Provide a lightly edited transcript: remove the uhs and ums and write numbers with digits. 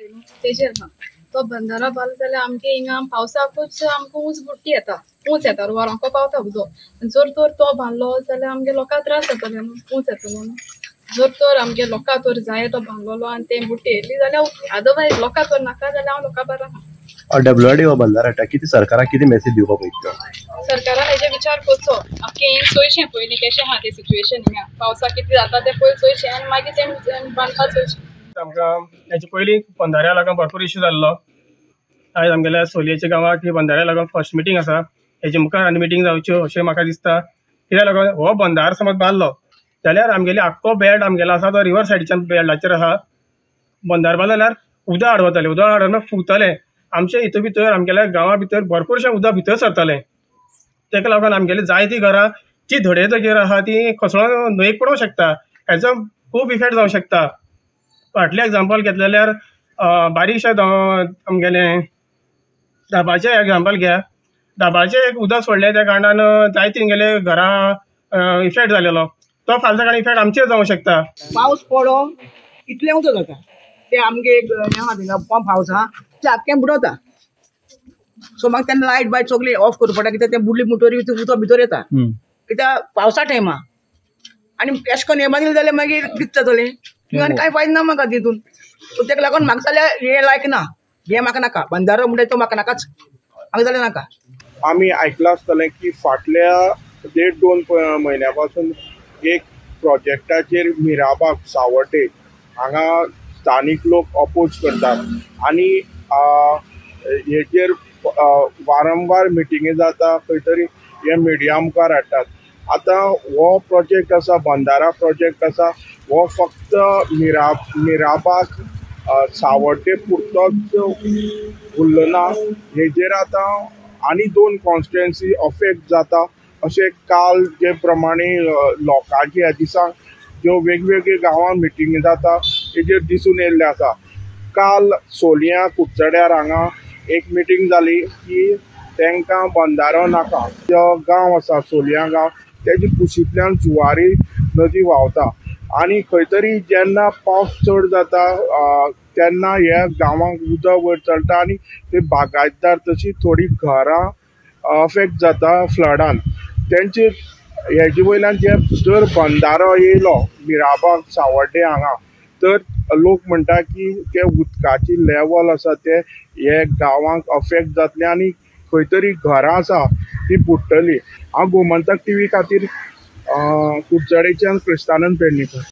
तेजेर ना तो बंधारा बांदलो जाल्यार आमगे हिंगा पावसाकूच आमकां ऊंच येता वरांको पावता उदक जर तर तो बांदलो जाल्यार आमगे लोकां त्रास जातले न्हू ऊंच येतलो न्हू जर तर आमगे लोकां तर जाय तो बांदलोलो आनी ते बुट्टी येयली जाल्यार अदरवायज लोकां तर नाका जाल्यार हांव लोकां बरा ना WRDO बंधार हाडटा कितें सरकाराक कितें मेसेज दिवपाक पयता सरकारान हेजे विचार करचो आख्खें चोयचें पयलीं कशें आहा तें सिच्युएशन हिंगा पावसा कितें जाता तें पयलीं चोयचें आनी मागीर तें बांदपा चोयचें आमकां हेचे पयलीं बंधाऱ्या लागून भरपूर इश्यू जाल्लो आयज आमगेल्या सोलयेच्या गांवांत ही बंधाऱ्या लागून फर्स्ट मिटींग आसा हेजे मुखार आनी मिटींग जावच्यो अशें म्हाका दिसता कित्याक लागून हो बंधार समज बांदलो जाल्यार आमगेले आख्खो बेल्ट आमगेलो आसा तो रिवर सायडीच्यान बेल्टाचेर आसा बंधार बांदलो जाल्यार उदक आडवतलें उदक आडोवन फुगतलें आमचे हितून भितर आमगेल्या गांवा भितर भरपूरशें उदक भितर सरतलें तेका लागून आमगेली जायतीं घरां जी धडयतकीर आहा ती कोसळोन न्हंयेक पडूंक शकता हेचो खूब इफेक्ट जावंक शकता फाटलें एग्जांपल घेतलें जाल्यार बारीकशें आमगेलें दाबाचें एग्जांपल घ्या दाबाचें एक उदक सोडलें त्या कारणान जायतीं तेंगेले घरां इफेक्ट जालेलो तो फाल्यां सकाळीं इफेक्ट आमचेर जावंक शकता पावस पडो इतलें उदक जाता ते आमगे आहा थिंगा पंप हावस आहा ते आख्खें बुडवता सो म्हाका तेन्ना लायट बायट सगळी ऑफ करची पडटा कित्याक तें बुडली म्हणटरी उदक भितर येता कित्याक पावसा टायमा आनी अशें करून हें बांदिलें जाल्यार मागीर कितें जातलें आनी कांय फायदो ना म्हाका तितून सो तेका लागून म्हाका जाल्यार हें लायक ना हें म्हाका नाका बंधारो म्हणटा तो म्हाका नाकाच म्हाका जाल्यार नाका आमी आयकलां आसतलें की फाटल्या 1.5-2 म्हयन्या पासून एक प्रोजेक्टाचेर मिराबाग सावड्डे हांगा स्थानीक लोक अपोज करतात आनी हेचेर वारंवार मिटिंगी जाता खंय तरी हे मिडिया मुखार हाडटात आतां हो प्रोजेक्ट आसा बंधारा प्रोजेक्ट आसा हो फक्त मिराबाग सावड्डे पुरतोच उरलो ना हेजेर आतां आनी 2 कॉन्स्टिट्युएन्सी अफेक्ट जाता अशें काल जे प्रमाणे लोकांचे ह्या दिसा ज्यो वेगवेगळ्या गांवांत मिटिंगी जाता तेजेर दिसून येयल्लें आसा काल सोलयां कुडचड्यार हांगा एक मिटींग जाली की तांकां बंधारो नाका जो गांव आसा सोलयां गांव तेजे कुशींतल्यान जुवारी नदी व्हांवता आनी खंय तरी जेन्ना पावस चड जाता तेन्ना ह्या गांवांक उदक वयर चलता आनी ते बागायतदार तशी थोडी घरां अफेक्ट जाता फ्लडान तेंचे हेजे वयल्यान जे जर बंधारो येयलो मिराबाग सावड्डे हांगा तर लोक म्हणटा की ते उदकाची लेवल आसा ते हे गांवांक अफेक्ट जातले आनी खंय तरी घरां आसा ती बुडटली हांव गोमंतक TV खातीर कुडचडेच्यान क्रिस्तानंद पेडणेकर